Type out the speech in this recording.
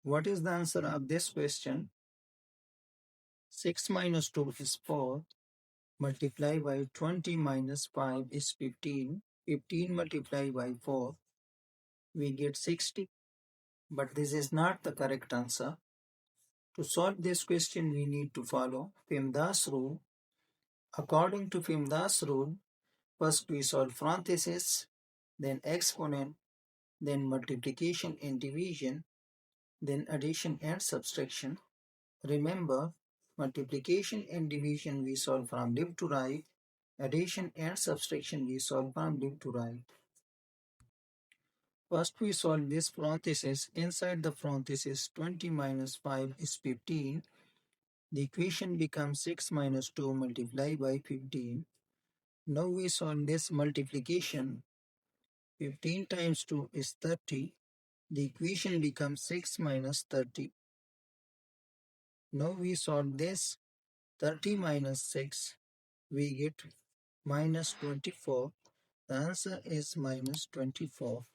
What is the answer of this question? 6 minus 2 is 4. Multiply by 20 minus 5 is 15. 15 multiplied by 4, we get 60. But this is not the correct answer. To solve this question, we need to follow PEMDAS rule. According to PEMDAS rule, first we solve parentheses, then exponent, then multiplication and division, then addition and subtraction. Remember, multiplication and division we solve from left to right. Addition and subtraction we solve from left to right. First we solve this parenthesis. Inside the parenthesis, 20 minus 5 is 15. The equation becomes 6 minus 2 multiplied by 15. Now we solve this multiplication. 15 times 2 is 30. The equation becomes 6 minus 30. Now we solve this. 30 minus 6, we get minus 24. The answer is minus 24.